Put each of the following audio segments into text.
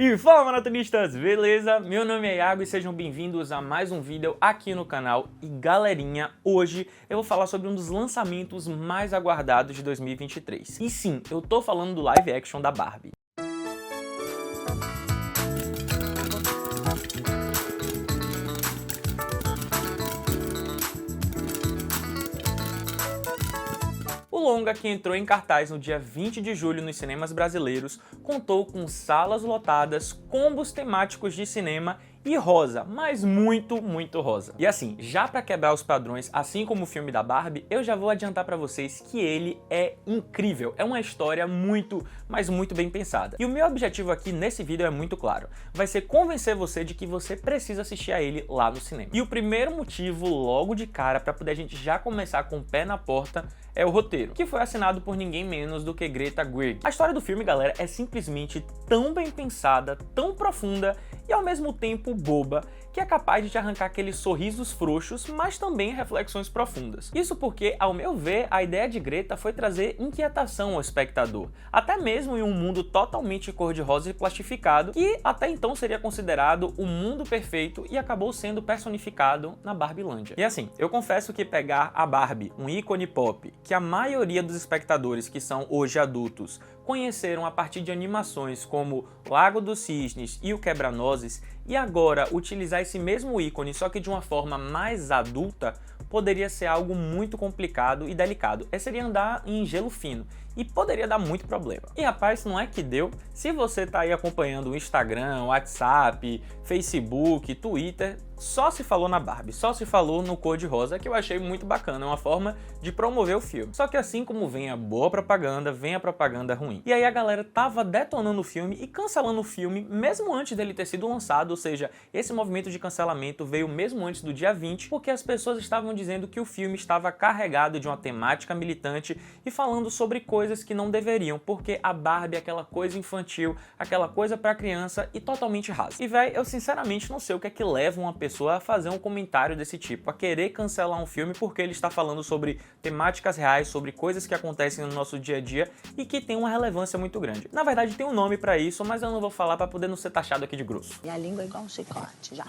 E fala, maratonistas, beleza? Meu nome é Iago e sejam bem-vindos a mais um vídeo aqui no canal. E galerinha, hoje eu vou falar sobre um dos lançamentos mais aguardados de 2023. E sim, eu tô falando do live action da Barbie. O longa, que entrou em cartaz no dia 20 de julho nos cinemas brasileiros, contou com salas lotadas, combos temáticos de cinema e rosa, mas muito rosa. E assim, já pra quebrar os padrões, assim como o filme da Barbie, eu já vou adiantar pra vocês que ele é incrível. É uma história muito, mas muito bem pensada. E o meu objetivo aqui nesse vídeo é muito claro. Vai ser convencer você de que você precisa assistir a ele lá no cinema. E o primeiro motivo, logo de cara, pra poder a gente já começar com o pé na porta, é o roteiro, que foi assinado por ninguém menos do que Greta Gerwig. A história do filme, galera, é simplesmente tão bem pensada, tão profunda e ao mesmo tempo boba, que é capaz de te arrancar aqueles sorrisos frouxos, mas também reflexões profundas. Isso porque, ao meu ver, a ideia de Greta foi trazer inquietação ao espectador, até mesmo em um mundo totalmente cor-de-rosa e plastificado, que até então seria considerado o mundo perfeito e acabou sendo personificado na Barbilândia. E assim, eu confesso que pegar a Barbie, um ícone pop, que a maioria dos espectadores que são hoje adultos conheceram a partir de animações como Lago dos Cisnes e o Quebra-Nozes, e agora utilizar esse mesmo ícone, só que de uma forma mais adulta, poderia ser algo muito complicado e delicado. Seria andar em gelo fino e poderia dar muito problema. E rapaz, não é que deu? Se você tá aí acompanhando o Instagram, WhatsApp, Facebook, Twitter, só se falou na Barbie, só se falou no cor-de-rosa, que eu achei muito bacana, é uma forma de promover o filme. Só que assim como vem a boa propaganda, vem a propaganda ruim. E aí a galera tava detonando o filme e cancelando o filme mesmo antes dele ter sido lançado, ou seja, esse movimento de cancelamento veio mesmo antes do dia 20, porque as pessoas estavam dizendo que o filme estava carregado de uma temática militante e falando sobre coisas que não deveriam, porque a Barbie é aquela coisa infantil, aquela coisa pra criança e totalmente rasa. E véi, eu sinceramente não sei o que é que leva uma pessoa a fazer um comentário desse tipo, a querer cancelar um filme porque ele está falando sobre temáticas reais, sobre coisas que acontecem no nosso dia a dia e que tem uma relevância muito grande. Na verdade tem um nome pra isso, mas eu não vou falar pra poder não ser taxado aqui de grosso. E a língua é igual um chicote, já.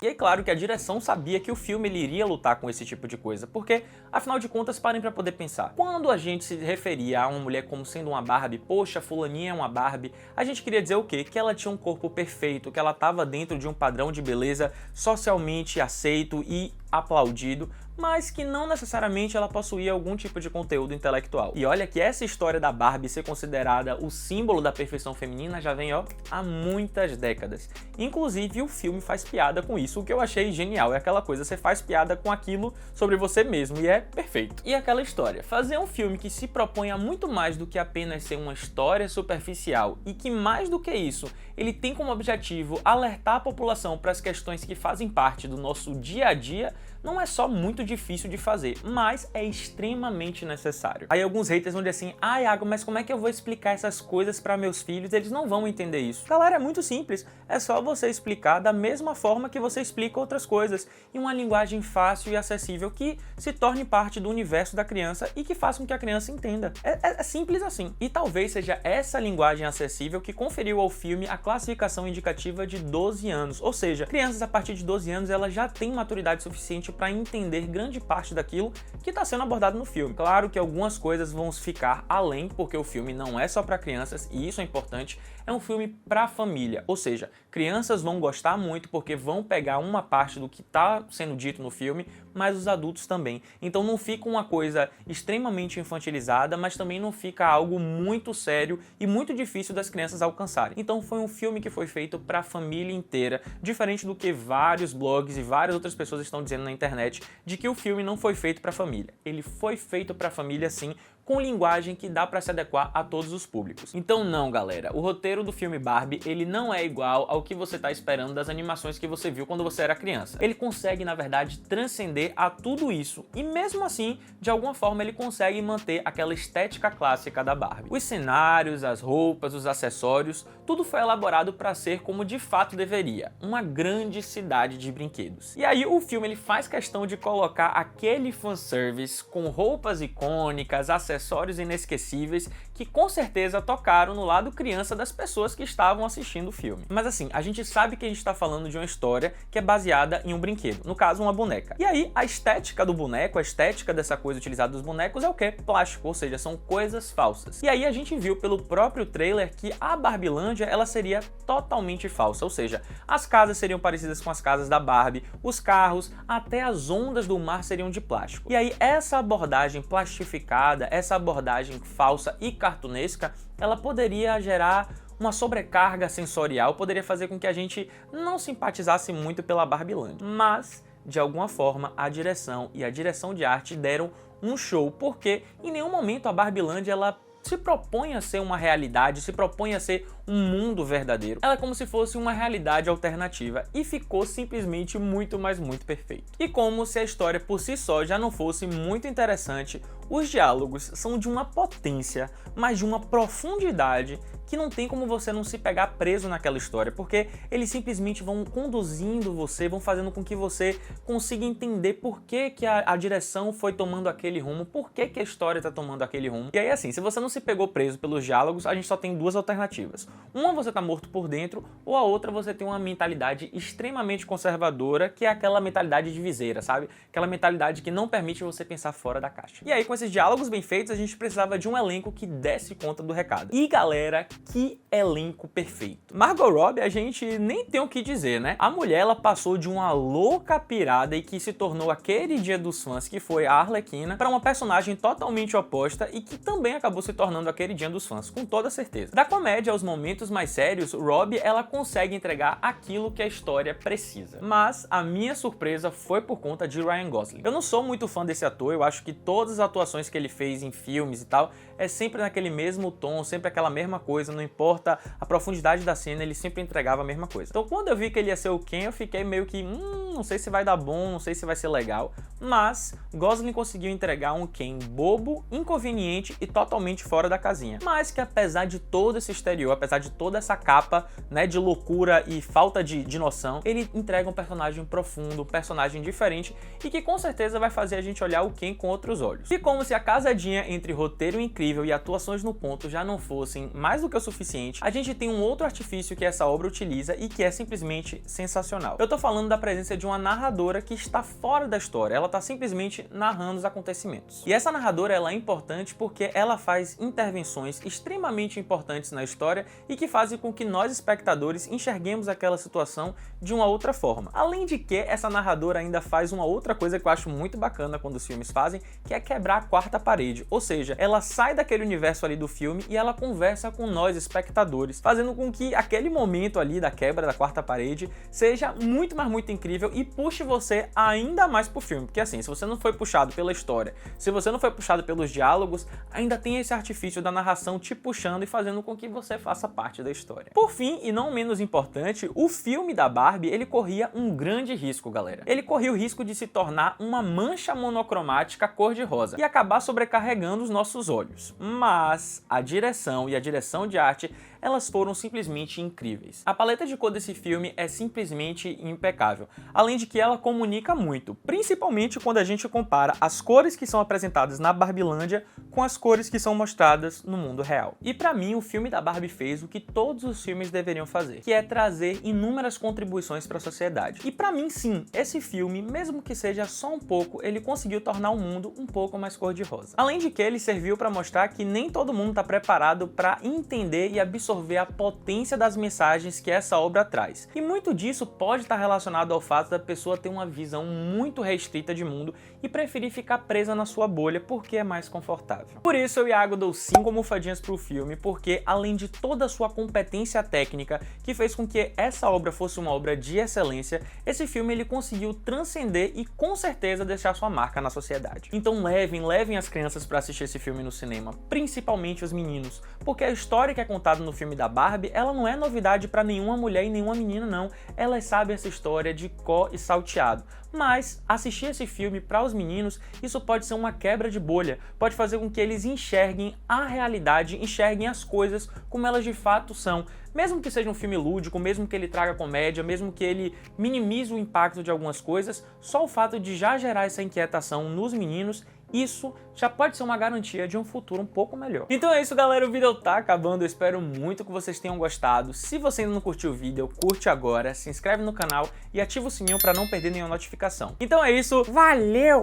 E é claro que a direção sabia que o filme ele iria lutar com esse tipo de coisa, porque, afinal de contas, parem pra poder pensar. Quando a gente se referia a uma mulher como sendo uma Barbie, poxa, fulaninha é uma Barbie, a gente queria dizer o quê? Que ela tinha um corpo perfeito, que ela estava dentro de um padrão de beleza socialmente aceito e aplaudido, mas que não necessariamente ela possuía algum tipo de conteúdo intelectual. E olha que essa história da Barbie ser considerada o símbolo da perfeição feminina já vem, ó, há muitas décadas. Inclusive o filme faz piada com isso, o que eu achei genial, é aquela coisa, você faz piada com aquilo sobre você mesmo e é perfeito. E aquela história, fazer um filme que se propõe a muito mais do que apenas ser uma história superficial e que mais do que isso, ele tem como objetivo alertar a população para as questões que fazem parte do nosso dia a dia, não é só muito difícil de fazer, mas é extremamente necessário. Aí alguns haters vão dizer assim, ah, Iago, mas como é que eu vou explicar essas coisas para meus filhos? Eles não vão entender isso. Galera, é muito simples, é só você explicar da mesma forma que você explica outras coisas, em uma linguagem fácil e acessível que se torne parte do universo da criança e que faça com que a criança entenda. É simples assim. E talvez seja essa linguagem acessível que conferiu ao filme a classificação indicativa de 12 anos, ou seja, crianças a partir de 12 anos elas já têm maturidade suficiente para entender grande parte daquilo que está sendo abordado no filme. Claro que algumas coisas vão ficar além, porque o filme não é só para crianças e isso é importante, é um filme para família, ou seja, crianças vão gostar muito porque vão pegar uma parte do que está sendo dito no filme, mas os adultos também. Então não fica uma coisa extremamente infantilizada, mas também não fica algo muito sério e muito difícil das crianças alcançarem. Então foi um filme que foi feito para a família inteira, diferente do que vários blogs e várias outras pessoas estão dizendo na internet, de que o filme não foi feito para a família. Ele foi feito para a família sim, com linguagem que dá para se adequar a todos os públicos. Então não, galera, o roteiro do filme Barbie, ele não é igual ao que você tá esperando das animações que você viu quando você era criança. Ele consegue, na verdade, transcender a tudo isso e mesmo assim, de alguma forma, ele consegue manter aquela estética clássica da Barbie. Os cenários, as roupas, os acessórios, tudo foi elaborado para ser como de fato deveria, uma grande cidade de brinquedos. E aí o filme ele faz questão de colocar aquele fanservice com roupas icônicas, acessórios acessórios inesquecíveis que com certeza tocaram no lado criança das pessoas que estavam assistindo o filme. Mas assim, a gente sabe que a gente está falando de uma história que é baseada em um brinquedo, no caso uma boneca. E aí a estética do boneco, a estética dessa coisa utilizada dos bonecos é o quê? Plástico, ou seja, são coisas falsas. E aí a gente viu pelo próprio trailer que a Barbilândia ela seria totalmente falsa, ou seja, as casas seriam parecidas com as casas da Barbie, os carros, até as ondas do mar seriam de plástico. E aí essa abordagem plastificada, essa abordagem falsa e cartunesca, ela poderia gerar uma sobrecarga sensorial, poderia fazer com que a gente não simpatizasse muito pela Barbilândia. Mas, de alguma forma, a direção e a direção de arte deram um show, porque em nenhum momento a Barbilândia ela se propõe a ser uma realidade, se propõe a ser um mundo verdadeiro. Ela é como se fosse uma realidade alternativa e ficou simplesmente muito, mas muito perfeito. E como se a história por si só já não fosse muito interessante, os diálogos são de uma potência, mas de uma profundidade que não tem como você não se pegar preso naquela história, porque eles simplesmente vão conduzindo você, vão fazendo com que você consiga entender por que a direção foi tomando aquele rumo, por que a história está tomando aquele rumo. E aí assim, se você não se pegou preso pelos diálogos, a gente só tem duas alternativas. Uma, você tá morto por dentro, ou a outra, você tem uma mentalidade extremamente conservadora, que é aquela mentalidade de viseira, sabe? Aquela mentalidade que não permite você pensar fora da caixa. E aí, com esses diálogos bem feitos, a gente precisava de um elenco que desse conta do recado. E galera, que elenco perfeito. Margot Robbie, a gente nem tem o que dizer, né? A mulher, ela passou de uma louca pirada e que se tornou a queridinha dos fãs, que foi a Arlequina, para uma personagem totalmente oposta e que também acabou se tornando a queridinha dos fãs, com toda certeza. Da comédia aos momentos mais sérios, Robbie, ela consegue entregar aquilo que a história precisa. Mas a minha surpresa foi por conta de Ryan Gosling. Eu não sou muito fã desse ator, eu acho que todas as atuações que ele fez em filmes e tal, é sempre naquele mesmo tom, sempre aquela mesma coisa, não importa a profundidade da cena, ele sempre entregava a mesma coisa. Então quando eu vi que ele ia ser o Ken, eu fiquei meio que, não sei se vai dar bom, não sei se vai ser legal, mas Gosling conseguiu entregar um Ken bobo, inconveniente e totalmente fora da casinha. Mas que apesar de todo esse exterior, apesar de toda essa capa, né, de loucura e falta de noção, ele entrega um personagem profundo, um personagem diferente e que com certeza vai fazer a gente olhar o Ken com outros olhos. E como se a casadinha entre roteiro incrível e atuações no ponto já não fossem mais do que o suficiente, a gente tem um outro artifício que essa obra utiliza e que é simplesmente sensacional. Eu tô falando da presença de uma narradora que está fora da história, ela tá simplesmente narrando os acontecimentos. E essa narradora, ela é importante porque ela faz intervenções extremamente importantes na história e que fazem com que nós, espectadores, enxerguemos aquela situação de uma outra forma. Além de que essa narradora ainda faz uma outra coisa que eu acho muito bacana quando os filmes fazem, que é quebrar a quarta parede, ou seja, ela sai daquele universo ali do filme e ela conversa com nós, espectadores, fazendo com que aquele momento ali da quebra da quarta parede seja muito, mas muito incrível e puxe você ainda mais pro filme, porque assim, se você não foi puxado pela história, se você não foi puxado pelos diálogos, ainda tem esse artifício da narração te puxando e fazendo com que você faça parte da história. Por fim, e não menos importante, o filme da Barbie, ele corria um grande risco, galera. Ele corria o risco de se tornar uma mancha monocromática cor-de-rosa e acabar sobrecarregando os nossos olhos. Mas a direção e a direção de arte, elas foram simplesmente incríveis. A paleta de cor desse filme é simplesmente impecável, além de que ela comunica muito, principalmente quando a gente compara as cores que são apresentadas na Barbilândia com as cores que são mostradas no mundo real. E pra mim, o filme da Barbie fez o que todos os filmes deveriam fazer, que é trazer inúmeras contribuições para a sociedade. E pra mim, sim, esse filme, mesmo que seja só um pouco, ele conseguiu tornar o mundo um pouco mais cor-de-rosa. Além de que ele serviu para mostrar que nem todo mundo está preparado para entender e absorver a potência das mensagens que essa obra traz. E muito disso pode estar relacionado ao fato da pessoa ter uma visão muito restrita de mundo e preferir ficar presa na sua bolha porque é mais confortável. Por isso eu e Iago dou 5 almofadinhas pro filme, porque além de toda a sua competência técnica que fez com que essa obra fosse uma obra de excelência, esse filme ele conseguiu transcender e com certeza deixar sua marca na sociedade. Então levem as crianças para assistir esse filme no cinema, principalmente os meninos, porque a história que é contada no filme da Barbie, ela não é novidade para nenhuma mulher e nenhuma menina não, elas sabem essa história de cor e salteado. Mas assistir esse filme para os meninos, isso pode ser uma quebra de bolha, pode fazer com que eles enxerguem a realidade, enxerguem as coisas como elas de fato são. Mesmo que seja um filme lúdico, mesmo que ele traga comédia, mesmo que ele minimize o impacto de algumas coisas, só o fato de já gerar essa inquietação nos meninos, isso já pode ser uma garantia de um futuro um pouco melhor. Então é isso, galera, o vídeo tá acabando, eu espero muito que vocês tenham gostado. Se você ainda não curtiu o vídeo, curte agora, se inscreve no canal e ativa o sininho para não perder nenhuma notificação. Então é isso, valeu!